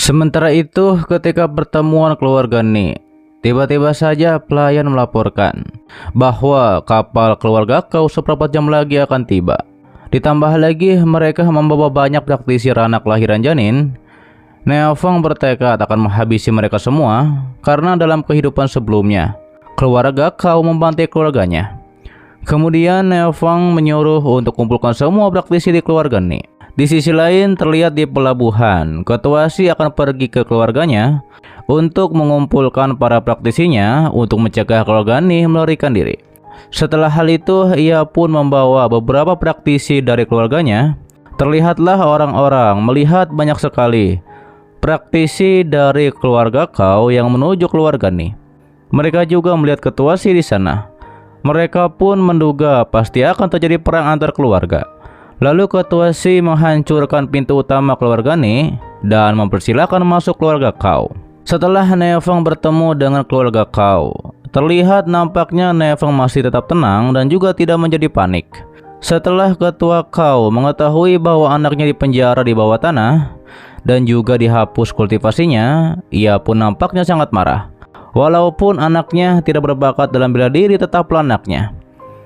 Sementara itu, ketika pertemuan keluarga Ni, tiba-tiba saja pelayan melaporkan bahwa kapal keluarga kau seperempat jam lagi akan tiba. Ditambah lagi mereka membawa banyak praktisi rana kelahiran janin. Neofeng bertekad akan menghabisi mereka semua karena dalam kehidupan sebelumnya keluarga kau membantai keluarganya. Kemudian Neofeng menyuruh untuk kumpulkan semua praktisi di keluarga Ni. Di sisi lain terlihat di pelabuhan, Ketua Si akan pergi ke keluarganya untuk mengumpulkan para praktisinya untuk mencegah keluarga Ni melarikan diri. Setelah hal itu, ia pun membawa beberapa praktisi dari keluarganya. Terlihatlah orang-orang melihat banyak sekali praktisi dari keluarga kau yang menuju keluarga Ni. Mereka juga melihat Ketua Si di sana. Mereka pun menduga pasti akan terjadi perang antar keluarga. Lalu Ketua Si menghancurkan pintu utama keluarga Ni dan mempersilahkan masuk keluarga kau. Setelah Neofeng bertemu dengan keluarga kau, terlihat nampaknya Neofeng masih tetap tenang dan juga tidak menjadi panik. Setelah ketua kau mengetahui bahwa anaknya dipenjara di bawah tanah dan juga dihapus kultivasinya, ia pun nampaknya sangat marah. Walaupun anaknya tidak berbakat dalam bela diri, tetaplah anaknya.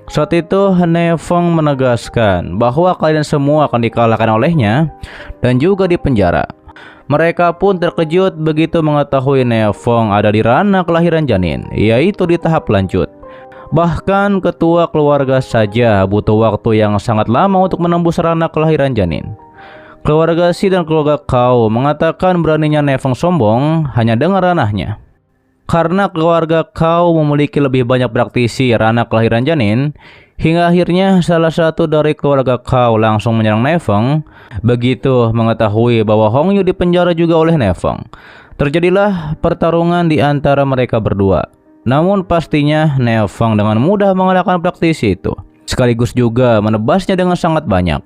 Saat itu Neofeng menegaskan bahwa kalian semua akan dikalahkan olehnya dan juga dipenjara. Mereka pun terkejut begitu mengetahui Neofeng ada di ranah kelahiran janin, yaitu di tahap lanjut. Bahkan ketua keluarga saja butuh waktu yang sangat lama untuk menembus ranah kelahiran janin. Keluarga Si dan keluarga kau mengatakan beraninya Neofeng sombong hanya dengan ranahnya. Karena keluarga kau memiliki lebih banyak praktisi ranah kelahiran janin, hingga akhirnya salah satu dari keluarga kau langsung menyerang Neofeng. Begitu mengetahui bahwa Hong Yu dipenjara juga oleh Neofeng, terjadilah pertarungan di antara mereka berdua. Namun pastinya Neofeng dengan mudah mengalahkan praktisi itu, sekaligus juga menebasnya dengan sangat banyak.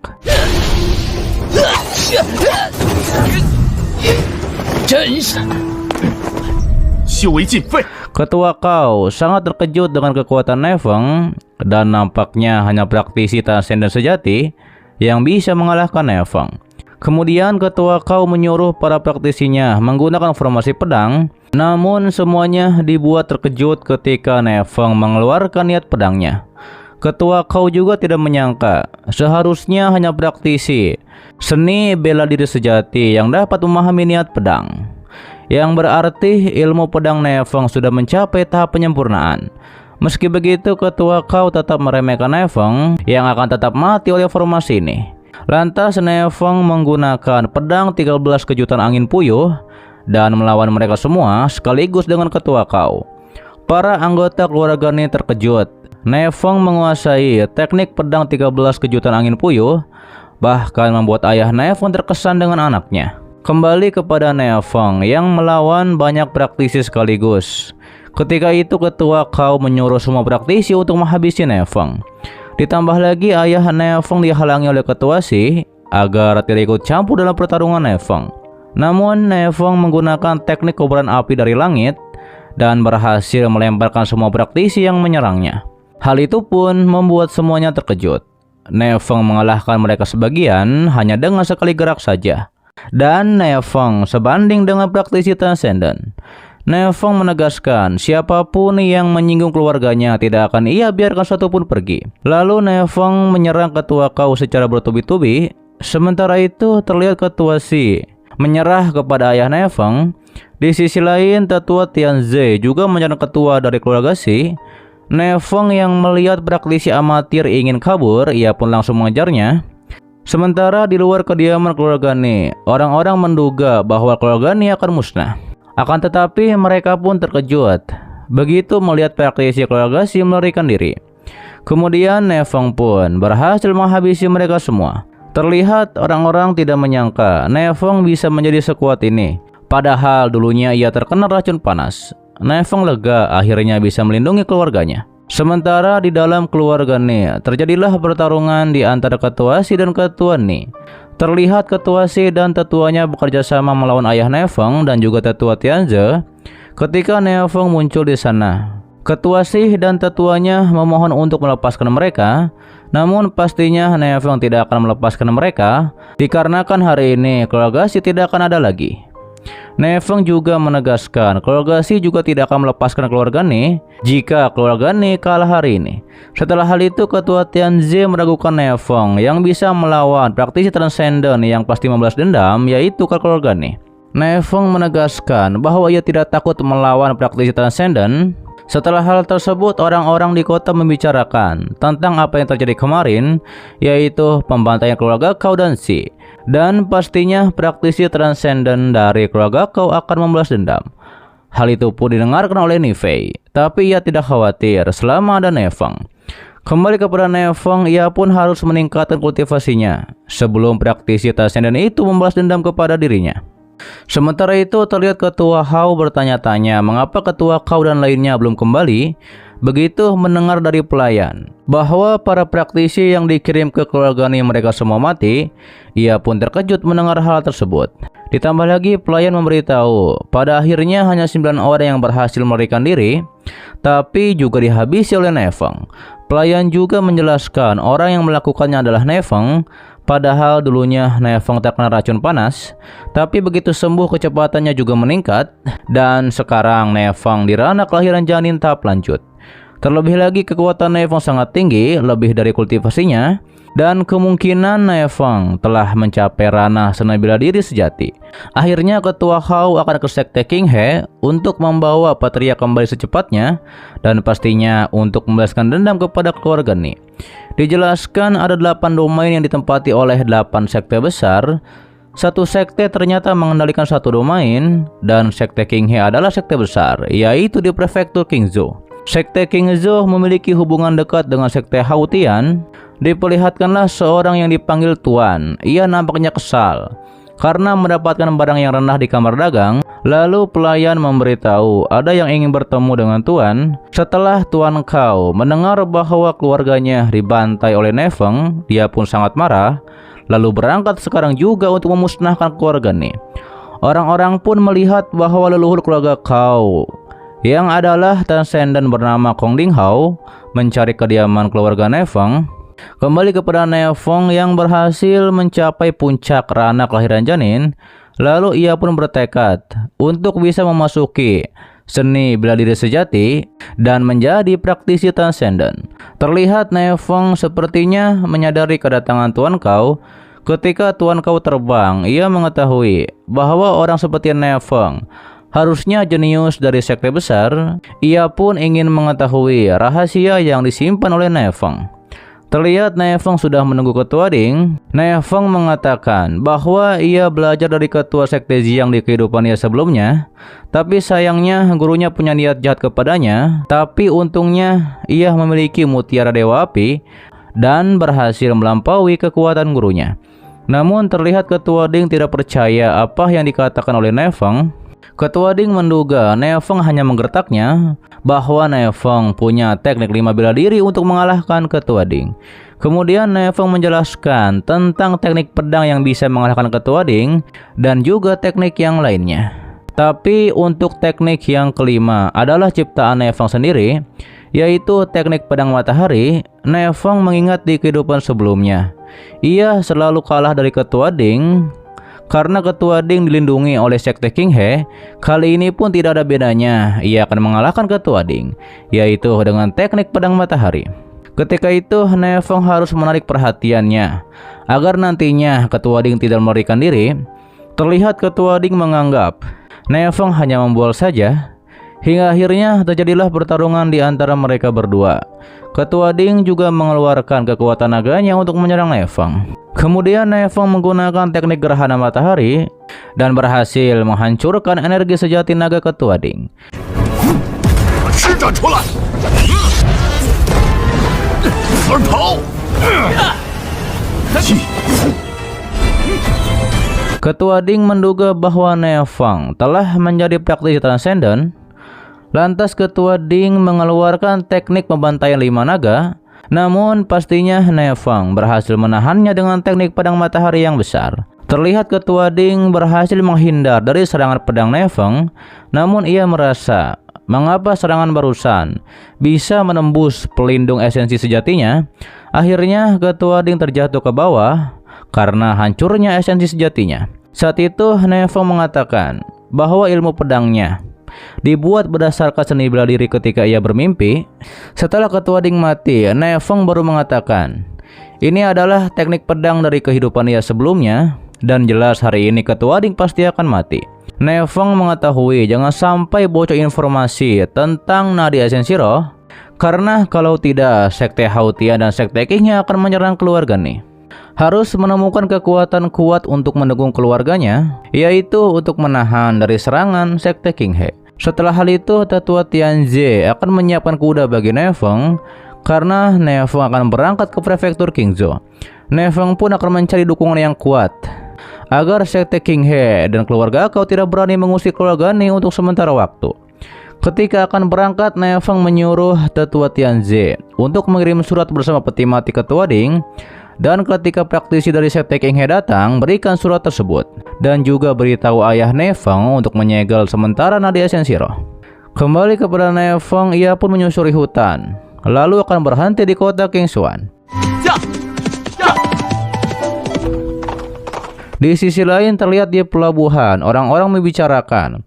Ketua kau sangat terkejut dengan kekuatan Neofeng dan nampaknya hanya praktisi transenden sejati yang bisa mengalahkan Neofeng. Kemudian ketua kau menyuruh para praktisinya menggunakan formasi pedang, namun semuanya dibuat terkejut ketika Neofeng mengeluarkan niat pedangnya. Ketua kau juga tidak menyangka seharusnya hanya praktisi seni bela diri sejati yang dapat memahami niat pedang. Yang berarti ilmu pedang Neofeng sudah mencapai tahap penyempurnaan. Meski begitu, ketua kau tetap meremehkan Neofeng yang akan tetap mati oleh formasi ini. Lantas Neofeng menggunakan pedang 13 kejutan angin puyuh dan melawan mereka semua sekaligus dengan ketua kau. Para anggota keluarga Ni terkejut. Neofeng menguasai teknik pedang 13 kejutan angin puyuh, bahkan membuat ayah Neofeng terkesan dengan anaknya. Kembali kepada Neofeng yang melawan banyak praktisi sekaligus. Ketika itu ketua kau menyuruh semua praktisi untuk menghabisi Neofeng. Ditambah lagi ayah Neofeng dihalangi oleh ketua Si agar tidak ikut campur dalam pertarungan Neofeng. Namun Neofeng menggunakan teknik kobaran api dari langit dan berhasil melemparkan semua praktisi yang menyerangnya. Hal itu pun membuat semuanya terkejut. Neofeng mengalahkan mereka sebagian hanya dengan sekali gerak saja. Dan Neofeng sebanding dengan praktisi transenden. Neofeng menegaskan siapapun yang menyinggung keluarganya tidak akan ia biarkan satupun pergi. Lalu Neofeng menyerang ketua kau secara bertubi-tubi. Sementara itu terlihat ketua Si menyerah kepada ayah Neofeng. Di sisi lain tetua Tianze juga menyerang ketua dari keluarga Si. Neofeng yang melihat praktisi amatir ingin kabur, ia pun langsung mengejarnya. Sementara di luar kediaman keluarga Ni, orang-orang menduga bahwa keluarga Ni akan musnah. Akan tetapi mereka pun terkejut begitu melihat praktisi keluarga Si melarikan diri. Kemudian Neofeng pun berhasil menghabisi mereka semua. Terlihat orang-orang tidak menyangka Neofeng bisa menjadi sekuat ini. Padahal dulunya ia terkena racun panas. Neofeng lega akhirnya bisa melindungi keluarganya. Sementara di dalam keluarga Ni, terjadilah pertarungan di antara ketua Si dan ketua Ni. Terlihat ketua Si dan tetuanya bekerja sama melawan ayah Neofeng dan juga tetua Tianze. Ketika Neofeng muncul di sana, ketua Si dan tetuanya memohon untuk melepaskan mereka. Namun pastinya Neofeng tidak akan melepaskan mereka dikarenakan hari ini keluarga Si tidak akan ada lagi. Ne Feng juga menegaskan keluarga Xi juga tidak akan melepaskan keluarga Ne jika keluarga Ne kalah hari ini. Setelah hal itu, Ketua Tianzi meragukan Ne Feng yang bisa melawan praktisi transenden yang pasti membalas dendam, yaitu keluarga Ne. Ne Feng menegaskan bahwa ia tidak takut melawan praktisi transenden. Setelah hal tersebut, orang-orang di kota membicarakan tentang apa yang terjadi kemarin, yaitu pembantaian keluarga Cao dan Xi. Dan pastinya praktisi transenden dari keluarga Cao akan membalas dendam. Hal itu pun didengarkan oleh Nifei, tapi ia tidak khawatir selama ada Ne Feng. Kembali kepada Ne Feng, ia pun harus meningkatkan kultivasinya sebelum praktisi transenden itu membalas dendam kepada dirinya. Sementara itu, terlihat Ketua Hao bertanya-tanya mengapa Ketua Cao dan lainnya belum kembali. Begitu mendengar dari pelayan bahwa para praktisi yang dikirim ke keluarga Ne mereka semua mati, ia pun terkejut mendengar hal tersebut. Ditambah lagi, pelayan memberitahu pada akhirnya hanya 9 orang yang berhasil melarikan diri, tapi juga dihabisi oleh Ne Feng. Pelayan juga menjelaskan orang yang melakukannya adalah Ne Feng. Padahal dulunya Ne Feng terkena racun panas, tapi begitu sembuh kecepatannya juga meningkat, dan sekarang Ne Feng di ranah kelahiran janin tahap lanjut. Terlebih lagi kekuatan Ne Feng sangat tinggi, lebih dari kultivasinya, dan kemungkinan Ne Feng telah mencapai ranah seni bela diri sejati. Akhirnya Ketua Hao akan ke Sekte King He untuk membawa Patria kembali secepatnya, dan pastinya untuk membalaskan dendam kepada keluarga Ne. Dijelaskan ada 8 domain yang ditempati oleh 8 sekte besar. Satu sekte ternyata mengendalikan satu domain, dan Sekte King He adalah sekte besar, yaitu di prefektur Qingzhou. Sekte Qingzhou memiliki hubungan dekat dengan Sekte Haotian. Diperlihatkanlah seorang yang dipanggil Tuan. Ia nampaknya kesal karena mendapatkan barang yang rendah di kamar dagang. Lalu pelayan memberitahu ada yang ingin bertemu dengan Tuan. Setelah Tuan Cao mendengar bahwa keluarganya dibantai oleh Ne Feng, dia pun sangat marah, lalu berangkat sekarang juga untuk memusnahkan keluarga Ne. Orang-orang pun melihat bahwa leluhur keluarga Cao yang adalah transenden bernama Kong Ding Hao mencari kediaman keluarga Ne Feng. Kembali kepada Ne Feng yang berhasil mencapai puncak ranah kelahiran janin. Lalu ia pun bertekad untuk bisa memasuki seni bela diri sejati dan menjadi praktisi transenden. Terlihat Ne Feng sepertinya menyadari kedatangan Tuan Cao. Ketika Tuan Cao terbang, ia mengetahui bahwa orang seperti Ne Feng harusnya jenius dari sekte besar. Ia pun ingin mengetahui rahasia yang disimpan oleh Ne Feng. Terlihat Ne Feng sudah menunggu Ketua Ding. Ne Feng mengatakan bahwa ia belajar dari Ketua Sekte Jiang di kehidupannya sebelumnya, tapi sayangnya gurunya punya niat jahat kepadanya. Tapi untungnya ia memiliki mutiara Dewa Api dan berhasil melampaui kekuatan gurunya. Namun terlihat Ketua Ding tidak percaya apa yang dikatakan oleh Ne Feng. Ketua Ding menduga Ne Feng hanya menggertaknya, bahwa Ne Feng punya teknik 5 bela diri untuk mengalahkan Ketua Ding. Kemudian Ne Feng menjelaskan tentang teknik pedang yang bisa mengalahkan Ketua Ding dan juga teknik yang lainnya. Tapi untuk teknik yang kelima adalah ciptaan Ne Feng sendiri, yaitu teknik pedang matahari. Ne Feng mengingat di kehidupan sebelumnya, ia selalu kalah dari Ketua Ding. Karena Ketua Ding dilindungi oleh Sekte King He, kali ini pun tidak ada bedanya. Ia akan mengalahkan Ketua Ding, yaitu dengan teknik pedang matahari. Ketika itu, Ne Feng harus menarik perhatiannya agar nantinya Ketua Ding tidak melarikan diri. Terlihat Ketua Ding menganggap Ne Feng hanya membual saja. Hingga akhirnya terjadilah pertarungan di antara mereka berdua. Ketua Ding juga mengeluarkan kekuatan naganya untuk menyerang Ne Feng. Kemudian Ne Feng menggunakan teknik gerhana matahari dan berhasil menghancurkan energi sejati naga Ketua Ding. Ketua Ding menduga bahwa Ne Feng telah menjadi praktisi transenden. Lantas Ketua Ding mengeluarkan teknik pembantaian 5 naga. Namun pastinya Ne Feng berhasil menahannya dengan teknik pedang matahari yang besar. Terlihat Ketua Ding berhasil menghindar dari serangan pedang Ne Feng. Namun ia merasa mengapa serangan barusan bisa menembus pelindung esensi sejatinya. Akhirnya Ketua Ding terjatuh ke bawah karena hancurnya esensi sejatinya. Saat itu Nevong mengatakan bahwa ilmu pedangnya dibuat berdasarkan seni bela diri ketika ia bermimpi. Setelah Ketua Ding mati, Nevong baru mengatakan, ini adalah teknik pedang dari kehidupan ia sebelumnya, dan jelas hari ini Ketua Ding pasti akan mati. Nevong mengetahui jangan sampai bocor informasi tentang Nadia Shenshiro, karena kalau tidak, Sekte Hautian dan Sekte Qinghe akan menyerang keluarga nih. Harus menemukan kekuatan kuat untuk mendukung keluarganya, yaitu untuk menahan dari serangan Sekte Qinghe. Setelah hal itu, Tetua Tianze akan menyiapkan kuda bagi Nevong, karena Nevong akan berangkat ke prefektur Qingzhou. Nevong pun akan mencari dukungan yang kuat agar Sekte Qinghe dan keluarga kau tidak berani mengusir keluarga ini untuk sementara waktu. Ketika akan berangkat, Nevong menyuruh Tetua Tianze untuk mengirim surat bersama peti mati Ketua Ding, dan ketika praktisi dari Sekte Qinghe datang, berikan surat tersebut dan juga beritahu ayah Nevong untuk menyegel sementara Nadia Shenshiro. Kembali kepada Nevong, ia pun menyusuri hutan, lalu akan berhenti di kota Qingxuan. Di sisi lain terlihat di pelabuhan, orang-orang membicarakan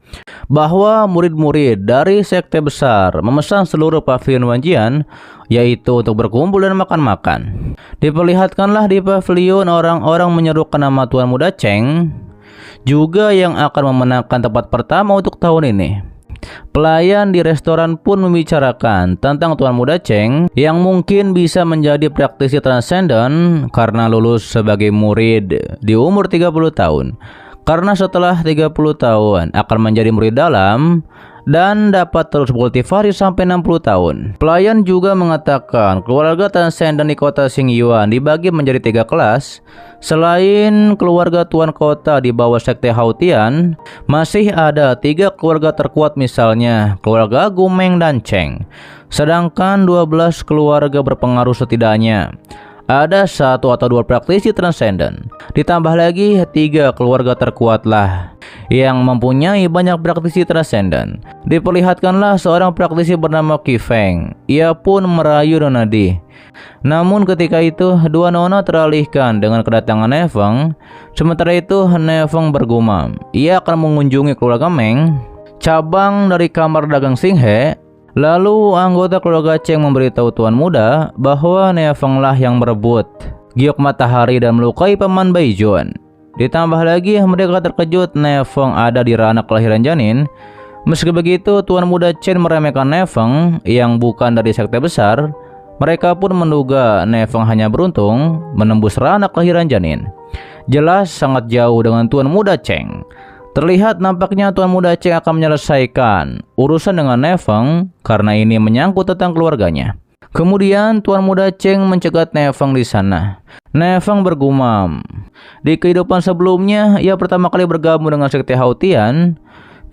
bahwa murid-murid dari sekte besar memesan seluruh pavilion Wanjian, yaitu untuk berkumpul dan makan-makan. Diperlihatkanlah di pavilion orang-orang menyerukan nama Tuan Muda Cheng, juga yang akan memenangkan tempat pertama untuk tahun ini. Pelayan di restoran pun membicarakan tentang Tuan Muda Cheng yang mungkin bisa menjadi praktisi transenden karena lulus sebagai murid di umur 30 tahun. Karena setelah 30 tahun akan menjadi murid dalam dan dapat terus kultivasi sampai 60 tahun. Pelayan juga mengatakan keluarga transenden di kota Xingyuan dibagi menjadi 3 kelas. Selain keluarga tuan kota di bawah Sekte Hautian, masih ada 3 keluarga terkuat, misalnya keluarga Gumeng dan Cheng. Sedangkan 12 keluarga berpengaruh setidaknya ada 1 atau 2 praktisi transenden. Ditambah lagi 3 keluarga terkuatlah yang mempunyai banyak praktisi transenden. Diperlihatkanlah seorang praktisi bernama Qi Feng. Ia pun merayu Nona Di. Namun ketika itu dua nona teralihkan dengan kedatangan Nevong. Sementara itu Nevong bergumam ia akan mengunjungi keluarga Meng, cabang dari kamar dagang Xinghe. Lalu anggota keluarga Cheng memberitahu Tuan Muda bahwa Nevong lah yang merebut giok matahari dan melukai Paman Baijuan. Ditambah lagi mereka terkejut Nevong ada di ranah kelahiran janin. Meski begitu Tuan Muda Chen meremehkan Nevong yang bukan dari sekte besar. Mereka pun menduga Nevong hanya beruntung menembus ranah kelahiran janin. Jelas sangat jauh dengan Tuan Muda Cheng. Terlihat nampaknya Tuan Muda Cheng akan menyelesaikan urusan dengan Nevong karena ini menyangkut tentang keluarganya. Kemudian Tuan Muda Cheng mencegat Nevong di sana. Nevong bergumam, di kehidupan sebelumnya ia pertama kali bergabung dengan Sekte Hautian.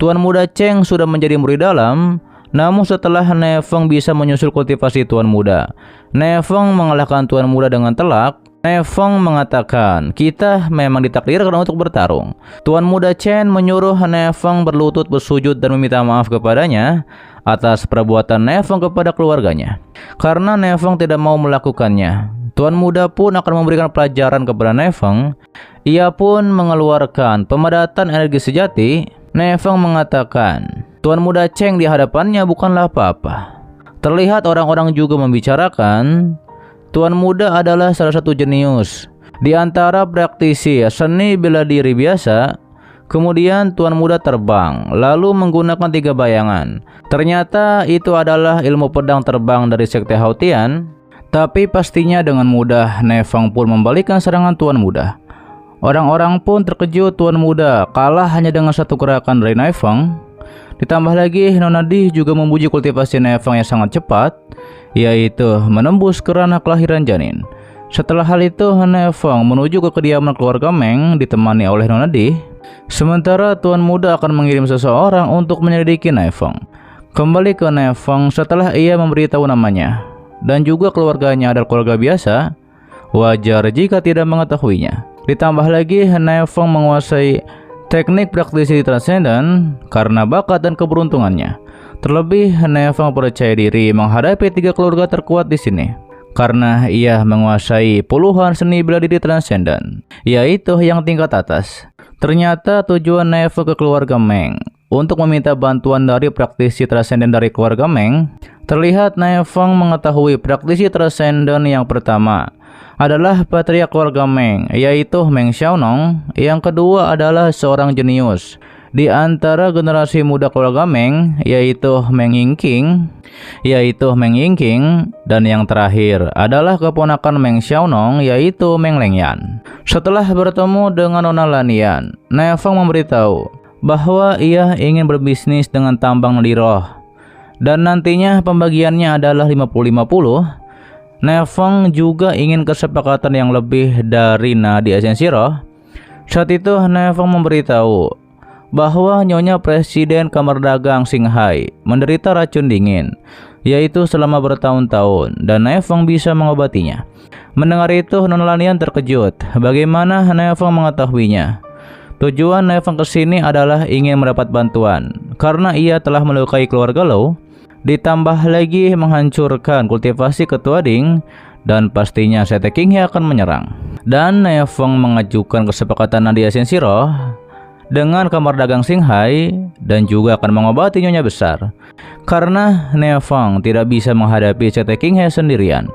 Tuan Muda Cheng sudah menjadi murid dalam. Namun setelah Nevong bisa menyusul kultivasi Tuan Muda, Nevong mengalahkan Tuan Muda dengan telak. Nevong mengatakan, kita memang ditakdirkan untuk bertarung. Tuan Muda Chen menyuruh Nevong berlutut bersujud dan meminta maaf kepadanya atas perbuatan Nevong kepada keluarganya. Karena Nevong tidak mau melakukannya, Tuan Muda pun akan memberikan pelajaran kepada Nevong. Ia pun mengeluarkan pemadatan energi sejati. Nevong mengatakan, Tuan Muda Cheng di hadapannya bukanlah apa-apa. Terlihat orang-orang juga membicarakan Tuan Muda adalah salah satu jenius di antara praktisi seni bela diri biasa. Kemudian Tuan Muda terbang lalu menggunakan 3 bayangan. Ternyata itu adalah ilmu pedang terbang dari Sekte Hautian. Tapi pastinya dengan mudah Nevong pun membalikkan serangan Tuan Muda. Orang-orang pun terkejut Tuan Muda kalah hanya dengan 1 gerakan dari Nevong. Ditambah lagi Nona Di juga memuji kultivasi Nevong yang sangat cepat, yaitu menembus ke ranah kelahiran janin. Setelah hal itu Nevong menuju ke kediaman keluarga Meng ditemani oleh Nona Di. Sementara Tuan Muda akan mengirim seseorang untuk menyelidiki Nevong. Kembali ke Nevong setelah ia memberitahu namanya dan juga keluarganya adalah keluarga biasa, wajar jika tidak mengetahuinya. Ditambah lagi Nevong menguasai teknik praktisi transenden karena bakat dan keberuntungannya. Terlebih Nevong percaya diri menghadapi 3 keluarga terkuat di sini karena ia menguasai puluhan seni bela diri transenden, yaitu yang tingkat atas. Ternyata tujuan Neveng ke keluarga Meng untuk meminta bantuan dari praktisi transenden dari keluarga Meng. Terlihat Neveng mengetahui praktisi transenden yang pertama adalah patriark keluarga Meng, yaitu Meng Xiaonong. Yang kedua adalah seorang jenius di antara generasi muda keluarga Meng, yaitu Meng Yingqing. Dan yang terakhir adalah keponakan Meng Xiaonong, yaitu Meng Lengyan. Setelah bertemu dengan Nona Lanian, Neveng memberitahu bahwa ia ingin berbisnis dengan tambang liroh dan nantinya pembagiannya adalah 50-50. Neveng juga ingin kesepakatan yang lebih dari nadi esensi roh. Saat itu Neveng memberitahu bahwa Nyonya Presiden Kamar Dagang Xinghai menderita racun dingin, yaitu selama bertahun-tahun, dan Neveng bisa mengobatinya. Mendengar itu, Nona Lanian terkejut. Bagaimana Neveng mengetahuinya? Tujuan Neveng kesini adalah ingin mendapat bantuan karena ia telah melukai keluarga Lau, ditambah lagi menghancurkan kultivasi Ketua Ding, dan pastinya Sekte Qinghe akan menyerang. Dan Neveng mengajukan kesepakatan nadi esensi roh dengan Kamar Dagang Xinghai dan juga akan mengobati Nyonya Besar karena Neveng tidak bisa menghadapi Sekte Qinghe sendirian.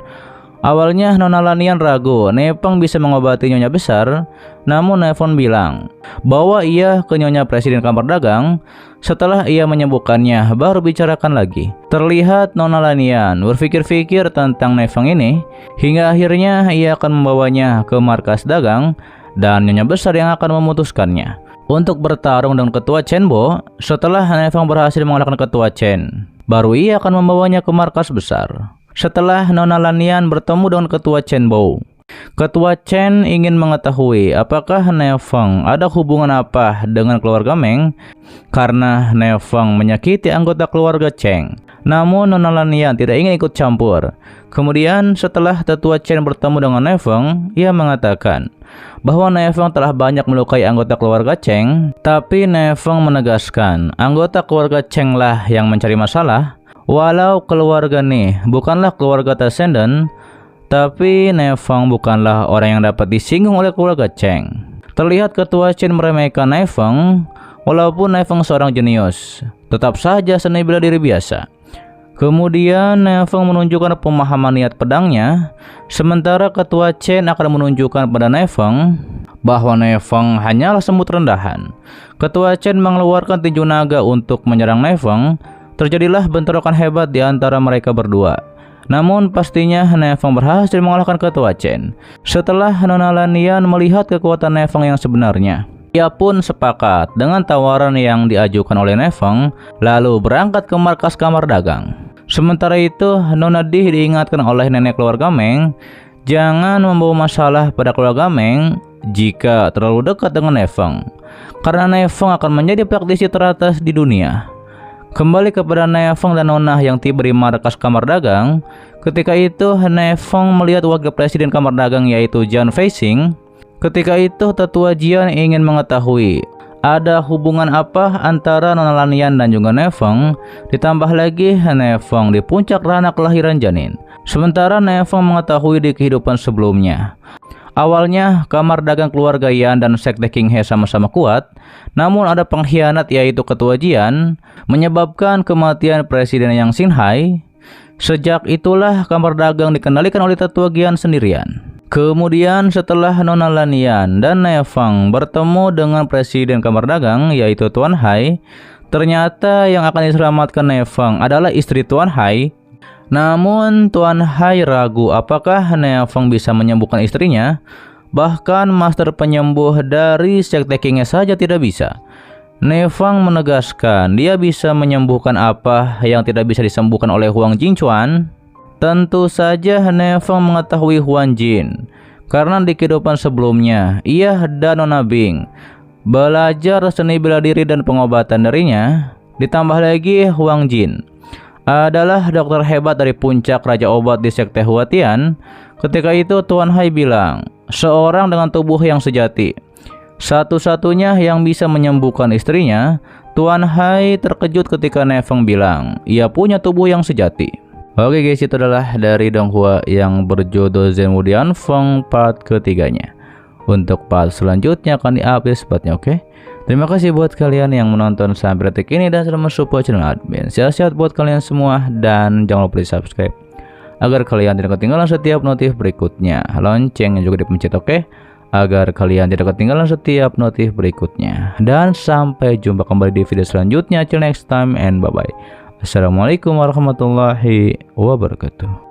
Awalnya Nona Lanian ragu Neveng bisa mengobati Nyonya Besar, namun Neveng bilang bahwa ia ke Nyonya Presiden Kamar Dagang. Setelah ia menyembuhkannya, baru bicarakan lagi. Terlihat Nona Lanian berpikir-pikir tentang Neveng ini, hingga akhirnya ia akan membawanya ke markas dagang dan Nyonya Besar yang akan memutuskannya untuk bertarung dengan Ketua Chen Bo. Setelah Neveng berhasil mengalahkan Ketua Chen, baru ia akan membawanya ke markas besar. Setelah Nona Lanian bertemu dengan Ketua Chen Bo, Ketua Chen ingin mengetahui apakah Neveng ada hubungan apa dengan keluarga Meng karena Neveng menyakiti anggota keluarga Cheng. Namun Nona Lanian tidak ingin ikut campur. Kemudian setelah Tetua Chen bertemu dengan Neveng, ia mengatakan bahwa Neveng telah banyak melukai anggota keluarga Cheng, tapi Neveng menegaskan anggota keluarga Cheng lah yang mencari masalah. Walau keluarga nih bukanlah keluarga transenden, tapi Neveng bukanlah orang yang dapat disinggung oleh keluarga Cheng. Terlihat Ketua Chen meremehkan Neveng, walaupun Neveng seorang jenius, tetap saja seni bela diri biasa. Kemudian Neveng menunjukkan pemahaman niat pedangnya, sementara Ketua Chen akan menunjukkan pada Neveng bahwa Neveng hanyalah semut rendahan. Ketua Chen mengeluarkan tinju naga untuk menyerang Neveng. Terjadilah bentrokan hebat di antara mereka berdua. Namun pastinya Neveng berhasil mengalahkan Ketua Chen. Setelah Nona Lanian melihat kekuatan Neveng yang sebenarnya, ia pun sepakat dengan tawaran yang diajukan oleh Neveng, lalu berangkat ke markas Kamar Dagang. Sementara itu, Nona Di diingatkan oleh nenek keluarga Meng, jangan membawa masalah pada keluarga Meng jika terlalu dekat dengan Neveng, karena Neveng akan menjadi praktisi teratas di dunia. Kembali kepada Neveng dan Nona yang tiba di markas Kamar Dagang. Ketika itu Neveng melihat wakil presiden Kamar Dagang yaitu Jian Feixing. Ketika itu Tetua Jian ingin mengetahui ada hubungan apa antara Nona Lanian dan juga Neveng. Ditambah lagi Neveng di puncak ranah kelahiran janin, sementara Neveng mengetahui di kehidupan sebelumnya. Awalnya Kamar Dagang keluarga Yan dan Sekte Qinghe sama-sama kuat, namun ada pengkhianat yaitu Ketua Jian menyebabkan kematian Presiden Yang Xinghai. Sejak itulah Kamar Dagang dikendalikan oleh Tetua Jian sendirian. Kemudian setelah Nona Lanian dan Neveng bertemu dengan Presiden Kamar Dagang yaitu Tuan Hai, ternyata yang akan diselamatkan Neveng adalah istri Tuan Hai. Namun Tuan Hai ragu apakah Neveng bisa menyembuhkan istrinya. Bahkan master penyembuh dari Sekte Qinghe saja tidak bisa. Neveng menegaskan dia bisa menyembuhkan apa yang tidak bisa disembuhkan oleh Huang Jingchuan. Tentu saja Neveng mengetahui Huang Jin karena di kehidupan sebelumnya ia dan Nona Bing belajar seni bela diri dan pengobatan darinya. Ditambah lagi Huang Jin adalah dokter hebat dari puncak Raja Obat di Sekte Huatian. Ketika itu Tuan Hai bilang, seorang dengan tubuh yang sejati, satu-satunya yang bisa menyembuhkan istrinya. Tuan Hai terkejut ketika Neveng bilang, ia punya tubuh yang sejati. Oke guys, itu adalah dari Donghua yang berjudul Zen Wudian Feng part ketiganya. Untuk part selanjutnya akan di-update secepatnya, oke? Terima kasih buat kalian yang menonton sampai detik ini dan selamat support channel admin. Sehat-sehat buat kalian semua dan jangan lupa di subscribe agar kalian tidak ketinggalan setiap notif berikutnya. Lonceng yang juga dipencet, oke? Agar kalian tidak ketinggalan setiap notif berikutnya. Dan sampai jumpa kembali di video selanjutnya. Till next time and bye-bye. Assalamualaikum warahmatullahi wabarakatuh.